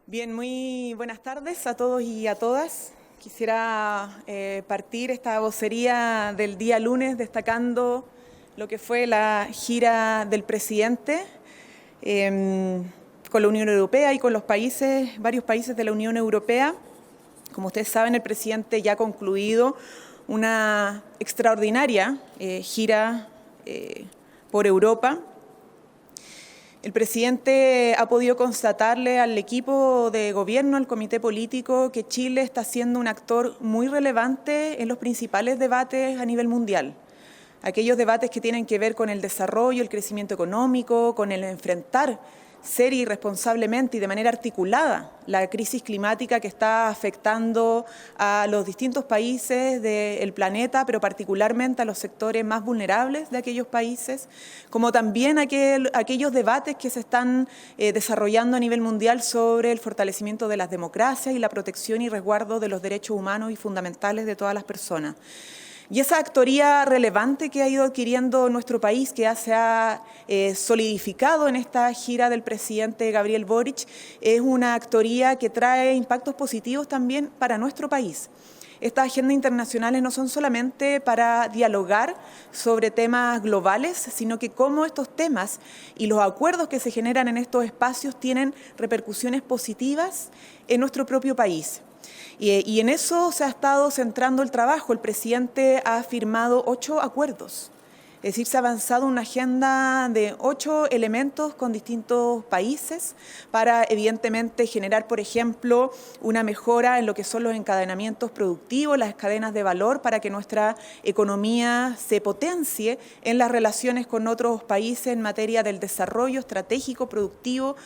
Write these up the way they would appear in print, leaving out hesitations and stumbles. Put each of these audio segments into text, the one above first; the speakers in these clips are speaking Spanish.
Bien, muy buenas tardes a todos y a todas. Quisiera partir esta vocería del día lunes destacando lo que fue la gira del presidente con la Unión Europea y con los países, varios países de la Unión Europea. Como ustedes saben, el presidente ya ha concluido una extraordinaria gira por Europa. El presidente ha podido constatarle al equipo de gobierno, al comité político, que Chile está siendo un actor muy relevante en los principales debates a nivel mundial. Aquellos debates que tienen que ver con el desarrollo, el crecimiento económico, con el enfrentar seria y responsablemente y de manera articulada la crisis climática que está afectando a los distintos países del planeta, pero particularmente a los sectores más vulnerables de aquellos países, como también aquellos debates que se están desarrollando a nivel mundial sobre el fortalecimiento de las democracias y la protección y resguardo de los derechos humanos y fundamentales de todas las personas. Y esa actoría relevante que ha ido adquiriendo nuestro país, que ya se ha solidificado en esta gira del presidente Gabriel Boric, es una actoría que trae impactos positivos también para nuestro país. Estas agendas internacionales no son solamente para dialogar sobre temas globales, sino que cómo estos temas y los acuerdos que se generan en estos espacios tienen repercusiones positivas en nuestro propio país. Y en eso se ha estado centrando el trabajo. El presidente ha firmado 8 acuerdos. Es decir, se ha avanzado una agenda de 8 elementos con distintos países para, evidentemente, generar, por ejemplo, una mejora en lo que son los encadenamientos productivos, las cadenas de valor, para que nuestra economía se potencie en las relaciones con otros países en materia del desarrollo estratégico, productivo,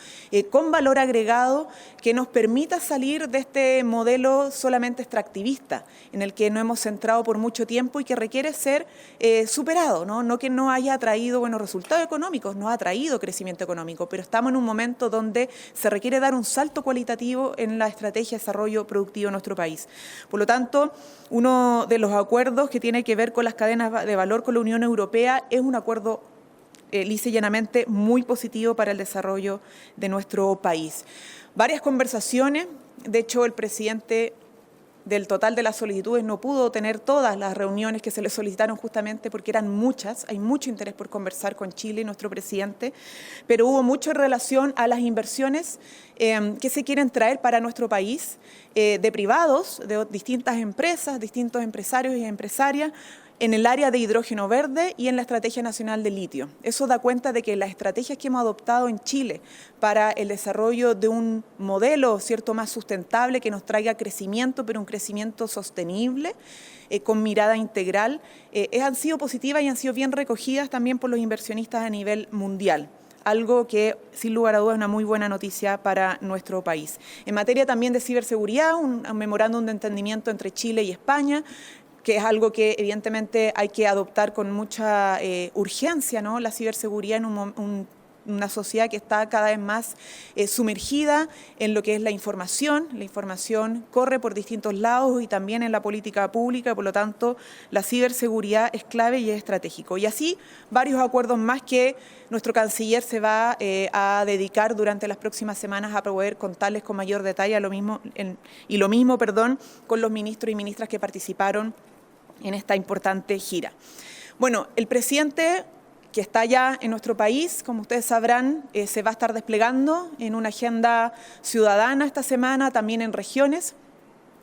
con valor agregado, que nos permita salir de este modelo solamente extractivista, en el que nos hemos centrado por mucho tiempo y que requiere ser superado, ¿no? No que no haya traído buenos resultados económicos, no ha traído crecimiento económico, pero estamos en un momento donde se requiere dar un salto cualitativo en la estrategia de desarrollo productivo de nuestro país. Por lo tanto, uno de los acuerdos que tiene que ver con las cadenas de valor con la Unión Europea es un acuerdo lisa y llanamente muy positivo para el desarrollo de nuestro país. Varias conversaciones, de hecho el presidente del total de las solicitudes no pudo tener todas las reuniones que se le solicitaron justamente porque eran muchas, hay mucho interés por conversar con Chile y nuestro presidente, pero hubo mucho en relación a las inversiones que se quieren traer para nuestro país, de privados, de distintas empresas, distintos empresarios y empresarias, en el área de hidrógeno verde y en la Estrategia Nacional de Litio. Eso da cuenta de que las estrategias que hemos adoptado en Chile para el desarrollo de un modelo, ¿cierto?, más sustentable, que nos traiga crecimiento, pero un crecimiento sostenible, con mirada integral, han sido positivas y han sido bien recogidas también por los inversionistas a nivel mundial. Algo que, sin lugar a dudas, es una muy buena noticia para nuestro país. En materia también de ciberseguridad, un memorándum de entendimiento entre Chile y España, que es algo que evidentemente hay que adoptar con mucha urgencia, ¿no? La ciberseguridad en una sociedad que está cada vez más sumergida en lo que es la información corre por distintos lados y también en la política pública, por lo tanto la ciberseguridad es clave y es estratégico. Y así varios acuerdos más que nuestro canciller se va a dedicar durante las próximas semanas a poder contarles con mayor detalle lo mismo con los ministros y ministras que participaron en esta importante gira. Bueno, el presidente que está ya en nuestro país, como ustedes sabrán, se va a estar desplegando en una agenda ciudadana esta semana, también en regiones.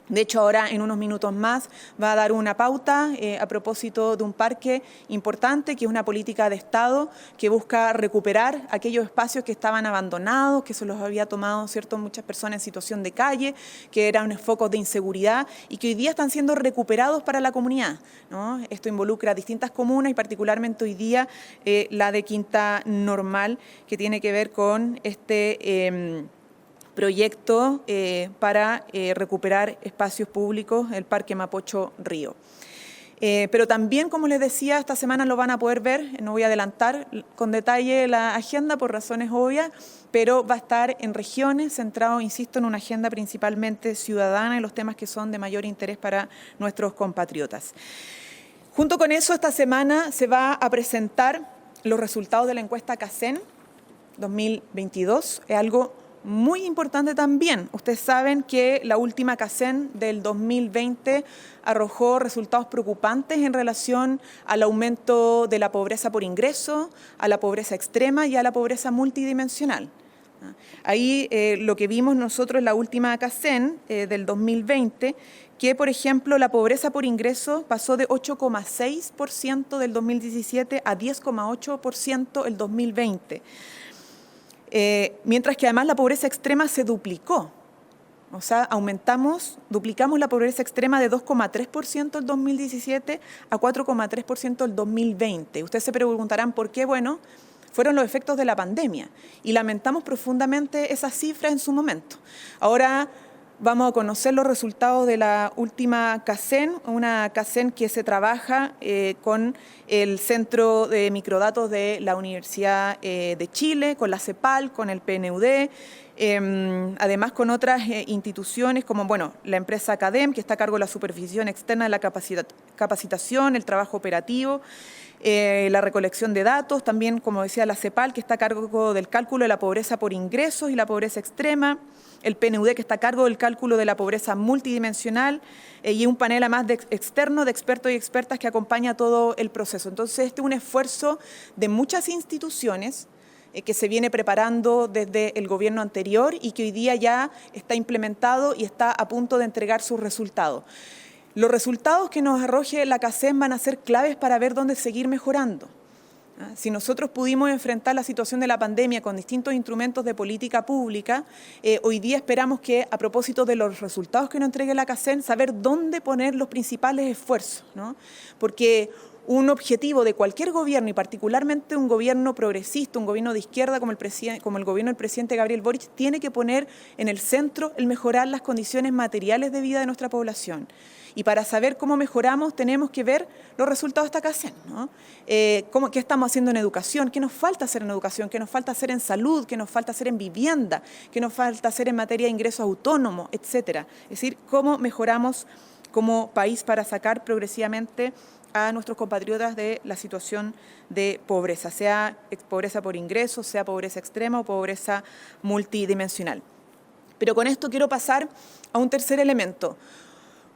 De hecho, ahora en unos minutos más va a dar una pauta a propósito de un parque importante, que es una política de Estado que busca recuperar aquellos espacios que estaban abandonados, que se los había tomado, ¿cierto?, muchas personas en situación de calle, que eran focos de inseguridad y que hoy día están siendo recuperados para la comunidad, ¿no? Esto involucra a distintas comunas y particularmente hoy día la de Quinta Normal, que tiene que ver con este proyecto para recuperar espacios públicos, el Parque Mapocho Río. Pero también, como les decía, esta semana lo van a poder ver, no voy a adelantar con detalle la agenda por razones obvias, pero va a estar en regiones, centrado, insisto, en una agenda principalmente ciudadana y los temas que son de mayor interés para nuestros compatriotas. Junto con eso, esta semana se va a presentar los resultados de la encuesta CACEN 2022, es algo muy importante también. Ustedes saben que la última CACEN del 2020 arrojó resultados preocupantes en relación al aumento de la pobreza por ingreso, a la pobreza extrema y a la pobreza multidimensional. Ahí lo que vimos nosotros en la última CACEN del 2020, que por ejemplo la pobreza por ingreso pasó de 8,6% del 2017 a 10,8% el 2020. Mientras que además la pobreza extrema se duplicó. O sea, duplicamos la pobreza extrema de 2,3% el 2017 a 4,3% el 2020. Ustedes se preguntarán por qué. Bueno, fueron los efectos de la pandemia y lamentamos profundamente esa cifra en su momento. Ahora vamos a conocer los resultados de la última CACEN, una CACEN que se trabaja con el Centro de Microdatos de la Universidad de Chile, con la CEPAL, con el PNUD, además con otras instituciones como la empresa Academ, que está a cargo de la supervisión externa de la capacitación, el trabajo operativo, la recolección de datos, también, como decía, la CEPAL, que está a cargo del cálculo de la pobreza por ingresos y la pobreza extrema, el PNUD, que está a cargo del cálculo de la pobreza multidimensional, y un panel además externo de expertos y expertas que acompaña todo el proceso. Entonces, este es un esfuerzo de muchas instituciones que se viene preparando desde el gobierno anterior y que hoy día ya está implementado y está a punto de entregar sus resultados. Los resultados que nos arroje la CACEN van a ser claves para ver dónde seguir mejorando. Si nosotros pudimos enfrentar la situación de la pandemia con distintos instrumentos de política pública, hoy día esperamos que, a propósito de los resultados que nos entregue la CACEN, saber dónde poner los principales esfuerzos, ¿no? Porque un objetivo de cualquier gobierno, y particularmente un gobierno progresista, un gobierno de izquierda como el gobierno del presidente Gabriel Boric, tiene que poner en el centro el mejorar las condiciones materiales de vida de nuestra población. Y para saber cómo mejoramos tenemos que ver los resultados de esta CACEN, ¿no? ¿Qué estamos haciendo en educación? ¿Qué nos falta hacer en educación? ¿Qué nos falta hacer en salud? ¿Qué nos falta hacer en vivienda? ¿Qué nos falta hacer en materia de ingresos autónomos? Etcétera. Es decir, cómo mejoramos como país para sacar progresivamente a nuestros compatriotas de la situación de pobreza, sea pobreza por ingresos, sea pobreza extrema o pobreza multidimensional. Pero con esto quiero pasar a un tercer elemento.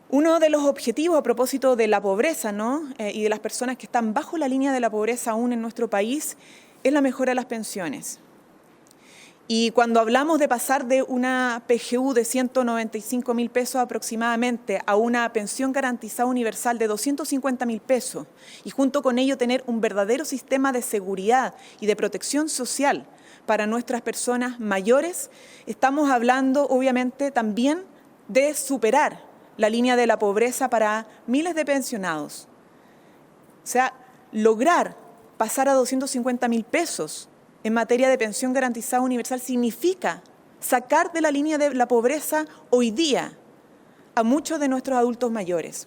Uno de los objetivos a propósito de la pobreza, ¿no? Y de las personas que están bajo la línea de la pobreza aún en nuestro país es la mejora de las pensiones. Y cuando hablamos de pasar de una PGU de 195.000 pesos aproximadamente a una pensión garantizada universal de 250.000 pesos y junto con ello tener un verdadero sistema de seguridad y de protección social para nuestras personas mayores, estamos hablando obviamente también de superar la línea de la pobreza para miles de pensionados. O sea, lograr pasar a 250.000 pesos en materia de pensión garantizada universal significa sacar de la línea de la pobreza hoy día a muchos de nuestros adultos mayores.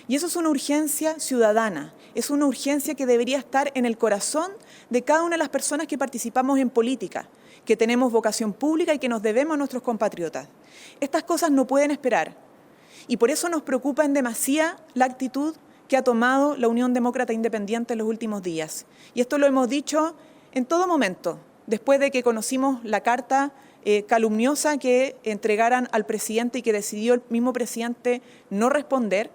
Y eso es una urgencia ciudadana, es una urgencia que debería estar en el corazón de cada una de las personas que participamos en política, que tenemos vocación pública y que nos debemos a nuestros compatriotas. Estas cosas no pueden esperar. Y por eso nos preocupa en demasía la actitud que ha tomado la Unión Demócrata Independiente en los últimos días. Y esto lo hemos dicho en todo momento, después de que conocimos la carta calumniosa que entregaran al presidente y que decidió el mismo presidente no responder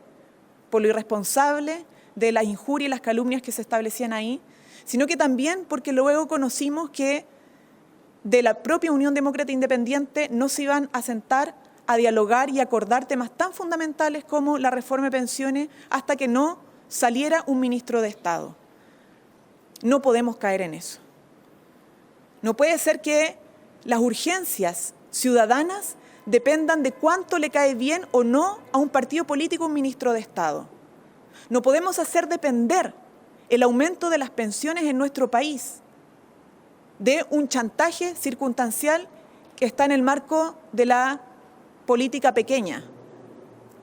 por lo irresponsable de las injurias y las calumnias que se establecían ahí, sino que también porque luego conocimos que de la propia Unión Demócrata Independiente no se iban a sentar a dialogar y acordar temas tan fundamentales como la reforma de pensiones hasta que no saliera un ministro de Estado. No podemos caer en eso. No puede ser que las urgencias ciudadanas dependan de cuánto le cae bien o no a un partido político un ministro de Estado. No podemos hacer depender el aumento de las pensiones en nuestro país de un chantaje circunstancial que está en el marco de la política pequeña,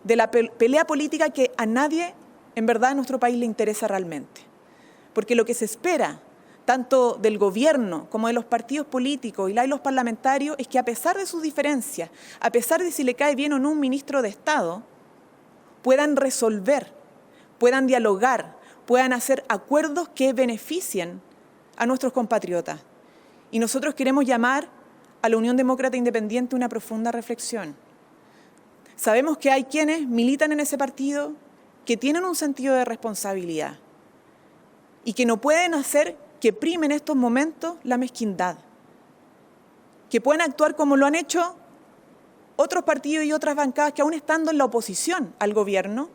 de la pelea política que a nadie en verdad en nuestro país le interesa realmente. Porque lo que se espera tanto del gobierno como de los partidos políticos y de los parlamentarios es que a pesar de sus diferencias, a pesar de si le cae bien o no un ministro de Estado, puedan resolver, puedan dialogar, puedan hacer acuerdos que beneficien a nuestros compatriotas. Y nosotros queremos llamar a la Unión Demócrata Independiente una profunda reflexión. Sabemos que hay quienes militan en ese partido, que tienen un sentido de responsabilidad y que no pueden hacer que prime en estos momentos la mezquindad, que pueden actuar como lo han hecho otros partidos y otras bancadas que aún estando en la oposición al gobierno,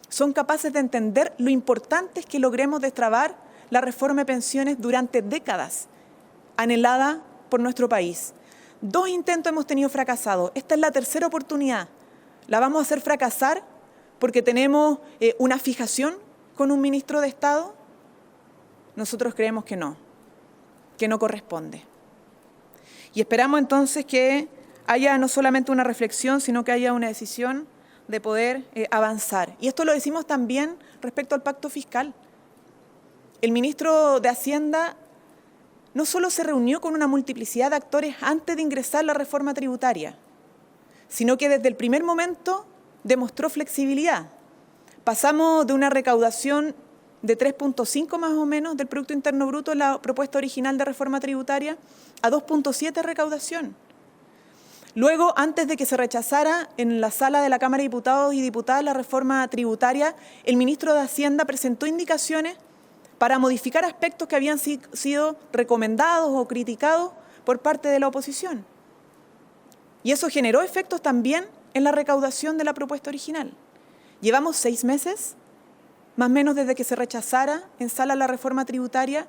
son capaces de entender lo importante es que logremos destrabar la reforma de pensiones durante décadas, anhelada por nuestro país. 2 intentos hemos tenido fracasados. Esta es la tercera oportunidad. ¿La vamos a hacer fracasar porque tenemos una fijación con un ministro de Estado? Nosotros creemos que no corresponde. Y esperamos entonces que haya no solamente una reflexión, sino que haya una decisión de poder avanzar. Y esto lo decimos también respecto al pacto fiscal. El ministro de Hacienda no solo se reunió con una multiplicidad de actores antes de ingresar la reforma tributaria, sino que desde el primer momento demostró flexibilidad. Pasamos de una recaudación de 3.5 más o menos del Producto Interno Bruto, la propuesta original de reforma tributaria, a 2.7 recaudación. Luego, antes de que se rechazara en la sala de la Cámara de Diputados y Diputadas la reforma tributaria, el ministro de Hacienda presentó indicaciones para modificar aspectos que habían sido recomendados o criticados por parte de la oposición. Y eso generó efectos también en la recaudación de la propuesta original. Llevamos 6 meses, más o menos desde que se rechazara en sala la reforma tributaria,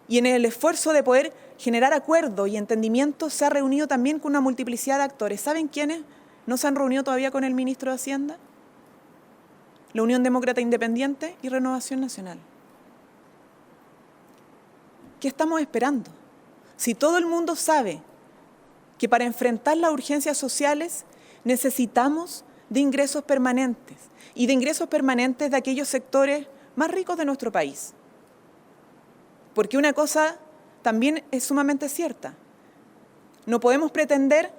y en el esfuerzo de poder generar acuerdo y entendimiento se ha reunido también con una multiplicidad de actores. ¿Saben quiénes no se han reunido todavía con el ministro de Hacienda? La Unión Demócrata Independiente y Renovación Nacional. ¿Qué estamos esperando? Si todo el mundo sabe que para enfrentar las urgencias sociales necesitamos de ingresos permanentes y de ingresos permanentes de aquellos sectores más ricos de nuestro país. Porque una cosa también es sumamente cierta. No podemos pretender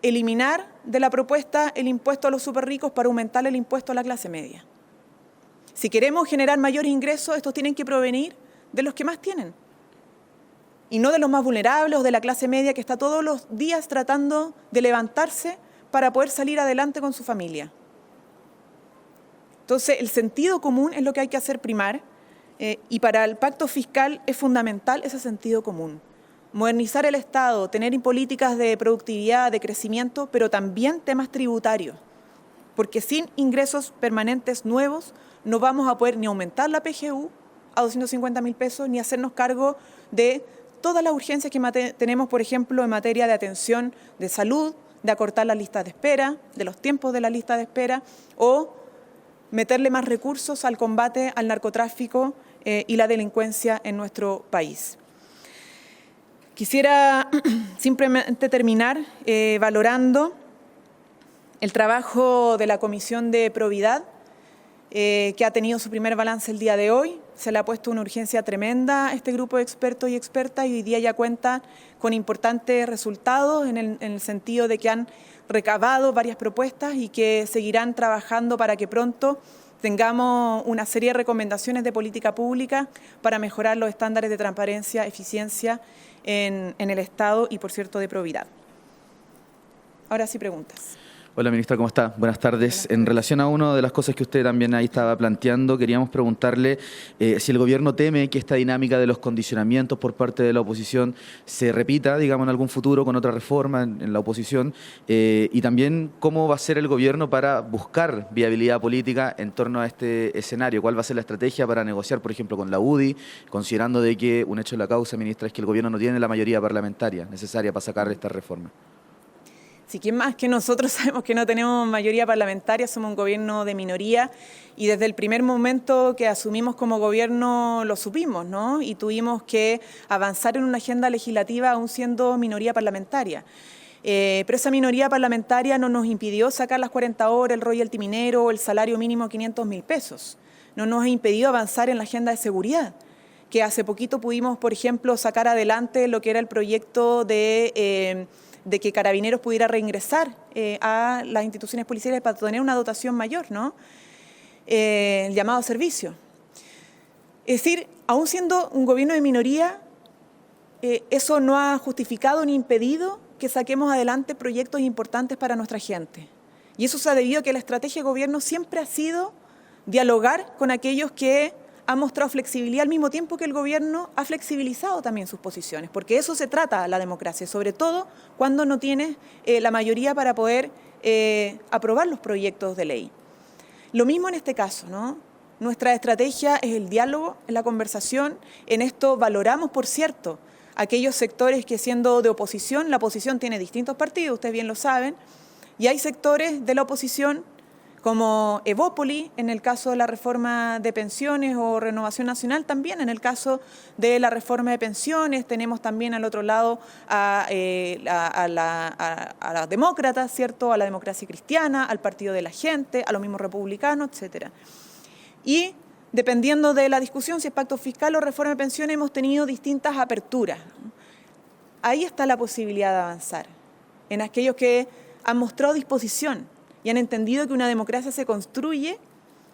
eliminar de la propuesta el impuesto a los superricos para aumentar el impuesto a la clase media. Si queremos generar mayores ingresos, estos tienen que provenir de los que más tienen y no de los más vulnerables o de la clase media que está todos los días tratando de levantarse para poder salir adelante con su familia. Entonces, el sentido común es lo que hay que hacer primar. Y para el pacto fiscal es fundamental ese sentido común. Modernizar el Estado, tener políticas de productividad, de crecimiento, pero también temas tributarios. Porque sin ingresos permanentes nuevos no vamos a poder ni aumentar la PGU a 250.000 pesos, ni hacernos cargo de todas las urgencias que tenemos, por ejemplo, en materia de atención de salud, de acortar las listas de espera, de los tiempos de la lista de espera, o meterle más recursos al combate al narcotráfico y la delincuencia en nuestro país. Quisiera simplemente terminar valorando el trabajo de la Comisión de Probidad, que ha tenido su primer balance el día de hoy. Se le ha puesto una urgencia tremenda a este grupo de expertos y expertas y hoy día ya cuenta con importantes resultados en el sentido de que han recabado varias propuestas y que seguirán trabajando para que pronto tengamos una serie de recomendaciones de política pública para mejorar los estándares de transparencia, eficiencia en el Estado y, por cierto, de probidad. Ahora sí, preguntas. Hola, ministra, ¿cómo está? Buenas tardes. En relación a una de las cosas que usted también ahí estaba planteando, queríamos preguntarle si el gobierno teme que esta dinámica de los condicionamientos por parte de la oposición se repita, digamos, en algún futuro con otra reforma en la oposición, y también cómo va a ser el gobierno para buscar viabilidad política en torno a este escenario. ¿Cuál va a ser la estrategia para negociar, por ejemplo, con la UDI, considerando de que un hecho de la causa, ministra, es que el gobierno no tiene la mayoría parlamentaria necesaria para sacar esta reforma? Si quién más que nosotros sabemos que no tenemos mayoría parlamentaria, somos un gobierno de minoría y desde el primer momento que asumimos como gobierno lo supimos, ¿no? Y tuvimos que avanzar en una agenda legislativa aún siendo minoría parlamentaria. Pero esa minoría parlamentaria no nos impidió sacar las 40 horas, el royalty minero o el salario mínimo de 500.000 pesos. No nos ha impedido avanzar en la agenda de seguridad, que hace poquito pudimos, por ejemplo, sacar adelante lo que era el proyecto de que Carabineros pudiera reingresar a las instituciones policiales para tener una dotación mayor, ¿no? El llamado a servicio. Es decir, aún siendo un gobierno de minoría, eso no ha justificado ni impedido que saquemos adelante proyectos importantes para nuestra gente. Y eso se ha debido a que la estrategia de gobierno siempre ha sido dialogar con aquellos que han mostrado flexibilidad al mismo tiempo que el gobierno ha flexibilizado también sus posiciones, porque eso se trata la democracia, sobre todo cuando no tienes la mayoría para poder aprobar los proyectos de ley. Lo mismo en este caso, ¿no? Nuestra estrategia es el diálogo, es la conversación. En esto valoramos, por cierto, aquellos sectores que siendo de oposición, la oposición tiene distintos partidos, ustedes bien lo saben, y hay sectores de la oposición como Evópoli, en el caso de la reforma de pensiones, o Renovación Nacional también, en el caso de la reforma de pensiones. Tenemos también al otro lado a los demócratas, ¿cierto?, a la democracia cristiana, al Partido de la Gente, a los mismos republicanos, etcétera. Y dependiendo de la discusión, si es pacto fiscal o reforma de pensiones, hemos tenido distintas aperturas. Ahí está la posibilidad de avanzar, en aquellos que han mostrado disposición y han entendido que una democracia se construye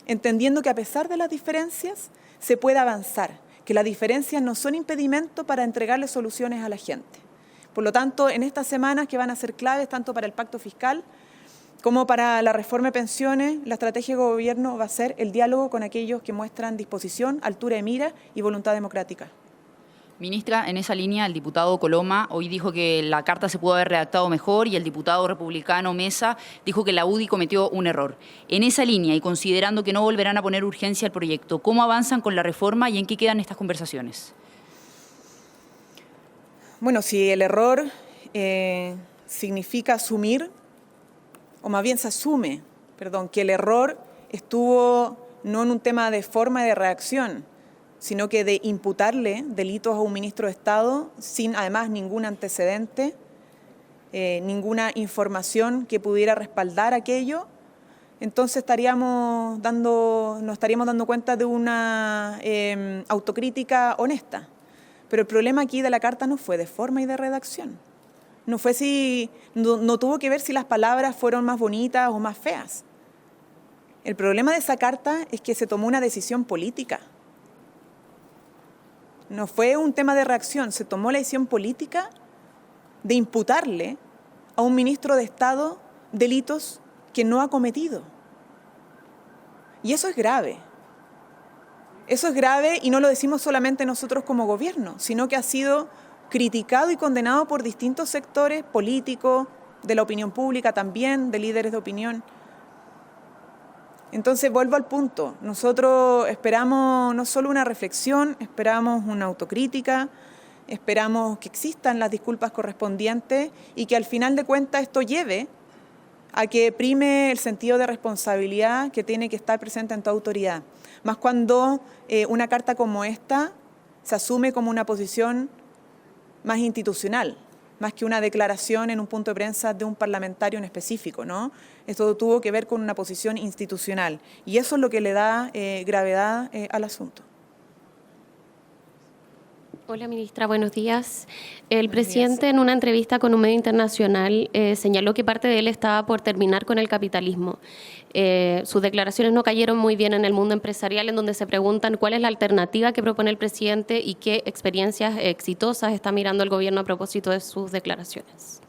entendiendo que a pesar de las diferencias se puede avanzar, que las diferencias no son impedimento para entregarle soluciones a la gente. Por lo tanto, en estas semanas que van a ser claves tanto para el pacto fiscal como para la reforma de pensiones, la estrategia de gobierno va a ser el diálogo con aquellos que muestran disposición, altura de mira y voluntad democrática. Ministra, en esa línea, el diputado Coloma hoy dijo que la carta se pudo haber redactado mejor y el diputado republicano Mesa dijo que la UDI cometió un error. En esa línea y considerando que no volverán a poner urgencia al proyecto, ¿cómo avanzan con la reforma y en qué quedan estas conversaciones? Bueno, si el error significa asumir, o más bien se asume, que el error estuvo no en un tema de forma de reacción, sino que de imputarle delitos a un ministro de Estado sin además ningún antecedente, ninguna información que pudiera respaldar aquello, entonces nos estaríamos dando cuenta de una autocrítica honesta. Pero el problema aquí de la carta no fue de forma y de redacción. No tuvo que ver si las palabras fueron más bonitas o más feas. El problema de esa carta es que se tomó una decisión política. No fue un tema de reacción, se tomó la decisión política de imputarle a un ministro de Estado delitos que no ha cometido. Y eso es grave. Eso es grave y no lo decimos solamente nosotros como gobierno, sino que ha sido criticado y condenado por distintos sectores políticos, de la opinión pública también, de líderes de opinión. Entonces, vuelvo al punto. Nosotros esperamos no solo una reflexión, esperamos una autocrítica, esperamos que existan las disculpas correspondientes y que al final de cuentas esto lleve a que prime el sentido de responsabilidad que tiene que estar presente en toda autoridad. Más cuando una carta como esta se asume como una posición más institucional, más que una declaración en un punto de prensa de un parlamentario en específico, ¿no? Esto tuvo que ver con una posición institucional y eso es lo que le da gravedad al asunto. Hola, ministra, buenos días. El presidente en una entrevista con un medio internacional señaló que parte de él estaba por terminar con el capitalismo. Sus declaraciones no cayeron muy bien en el mundo empresarial, en donde se preguntan cuál es la alternativa que propone el presidente y qué experiencias exitosas está mirando el gobierno a propósito de sus declaraciones.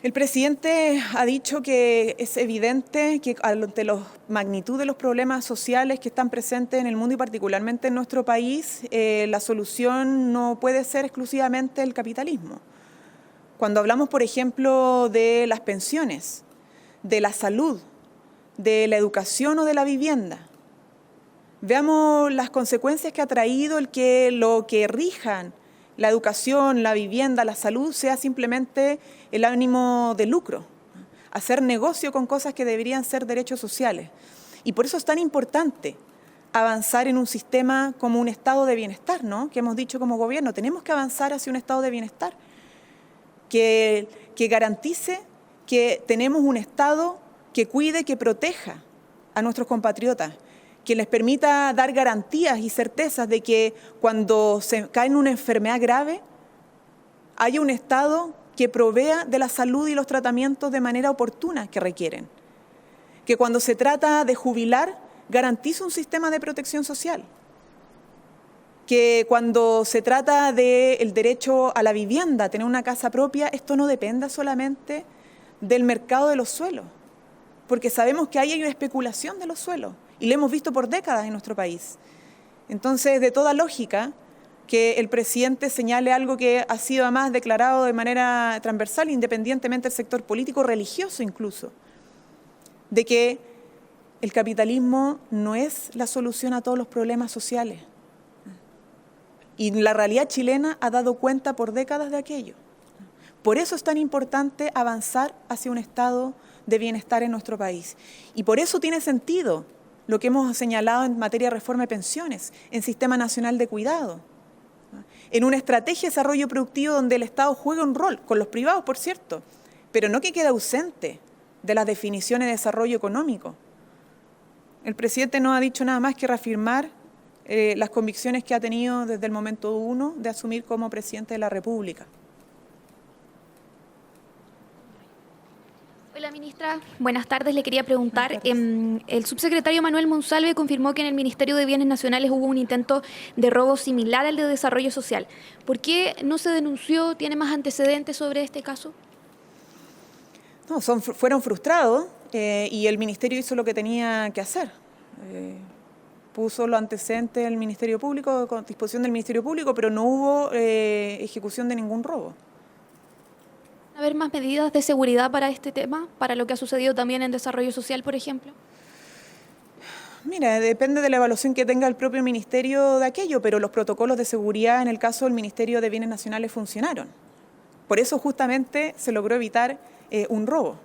El presidente ha dicho que es evidente que ante la magnitud de los problemas sociales que están presentes en el mundo y particularmente en nuestro país, la solución no puede ser exclusivamente el capitalismo. Cuando hablamos, por ejemplo, de las pensiones, de la salud, de la educación o de la vivienda, veamos las consecuencias que ha traído el que lo que rijan la educación, la vivienda, la salud, sea simplemente el ánimo de lucro, hacer negocio con cosas que deberían ser derechos sociales. Y por eso es tan importante avanzar en un sistema como un estado de bienestar, ¿no? Que hemos dicho como gobierno, tenemos que avanzar hacia un estado de bienestar que garantice que tenemos un estado que cuide, que proteja a nuestros compatriotas, que les permita dar garantías y certezas de que cuando se cae en una enfermedad grave, haya un Estado que provea de la salud y los tratamientos de manera oportuna que requieren. Que cuando se trata de jubilar, garantice un sistema de protección social. que cuando se trata del derecho a la vivienda, tener una casa propia, esto no dependa solamente del mercado de los suelos, porque sabemos que ahí hay una especulación de los suelos y lo hemos visto por décadas en nuestro país. Entonces, de toda lógica, que el presidente señale algo que ha sido además declarado de manera transversal, independientemente del sector político, religioso incluso, de que el capitalismo no es la solución a todos los problemas sociales. Y la realidad chilena ha dado cuenta por décadas de aquello. Por eso es tan importante avanzar hacia un estado de bienestar en nuestro país. Y por eso tiene sentido lo que hemos señalado en materia de reforma de pensiones, en Sistema Nacional de Cuidado, en una estrategia de desarrollo productivo donde el Estado juega un rol, con los privados, por cierto, pero no que quede ausente de las definiciones de desarrollo económico. El presidente no ha dicho nada más que reafirmar las convicciones que ha tenido desde el momento uno de asumir como presidente de la República. Hola, ministra. Buenas tardes. Le quería preguntar, el subsecretario Manuel Monsalve confirmó que en el Ministerio de Bienes Nacionales hubo un intento de robo similar al de Desarrollo Social. ¿Por qué no se denunció? ¿Tiene más antecedentes sobre este caso? No, fueron frustrados y el Ministerio hizo lo que tenía que hacer. Puso los antecedentes del Ministerio Público, con disposición del Ministerio Público, pero no hubo ejecución de ningún robo. ¿Haber más medidas de seguridad para este tema, para lo que ha sucedido también en Desarrollo Social, por ejemplo? Mira, depende de la evaluación que tenga el propio Ministerio de aquello, pero los protocolos de seguridad en el caso del Ministerio de Bienes Nacionales funcionaron. Por eso justamente se logró evitar un robo,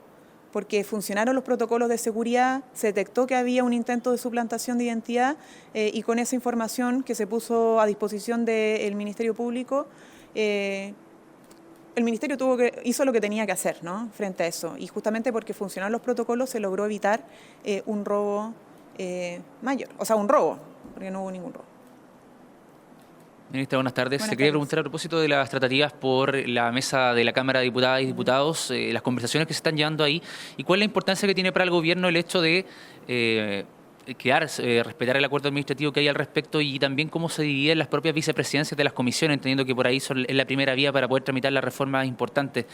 porque funcionaron los protocolos de seguridad, se detectó que había un intento de suplantación de identidad y con esa información que se puso a disposición del Ministerio Público, el Ministerio hizo lo que tenía que hacer, ¿no?, frente a eso. Y justamente porque funcionaron los protocolos se logró evitar un robo mayor. O sea, un robo, porque no hubo ningún robo. Ministra, buenas tardes. Buenas Se quería tardes. preguntar a propósito de las tratativas por la mesa de la Cámara de Diputadas y Diputados, las conversaciones que se están llevando ahí, y cuál es la importancia que tiene para el gobierno el hecho de respetar el acuerdo administrativo que hay al respecto y también cómo se dividen las propias vicepresidencias de las comisiones, entendiendo que por ahí es la primera vía para poder tramitar las reformas importantes.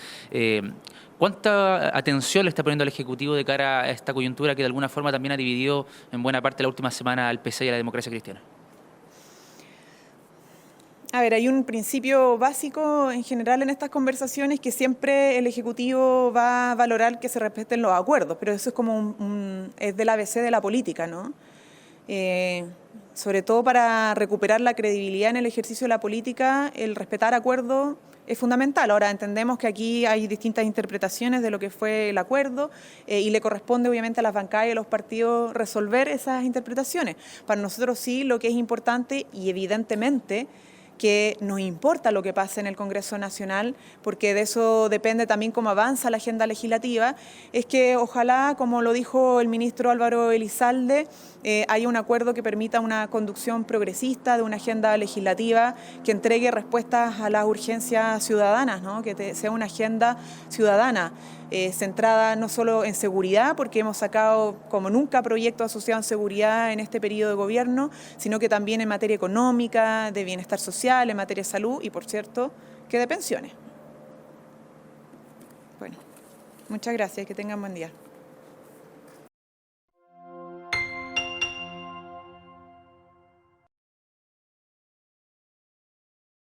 ¿Cuánta atención le está poniendo el Ejecutivo de cara a esta coyuntura que de alguna forma también ha dividido en buena parte la última semana al PC y a la democracia cristiana? A ver, hay un principio básico en general en estas conversaciones que siempre el Ejecutivo va a valorar que se respeten los acuerdos, pero eso es como es del ABC de la política, ¿no? Sobre todo para recuperar la credibilidad en el ejercicio de la política, el respetar acuerdos es fundamental. Ahora entendemos que aquí hay distintas interpretaciones de lo que fue el acuerdo y le corresponde obviamente a las bancadas y a los partidos resolver esas interpretaciones. Para nosotros sí lo que es importante y evidentemente que nos importa lo que pase en el Congreso Nacional, porque de eso depende también cómo avanza la agenda legislativa, es que ojalá, como lo dijo el ministro Álvaro Elizalde, haya un acuerdo que permita una conducción progresista de una agenda legislativa que entregue respuestas a las urgencias ciudadanas, ¿no? Que sea una agenda ciudadana centrada no solo en seguridad, porque hemos sacado como nunca proyectos asociados en seguridad en este periodo de gobierno, sino que también en materia económica, de bienestar social, en materia de salud y, por cierto, que de pensiones. Bueno, muchas gracias, que tengan buen día.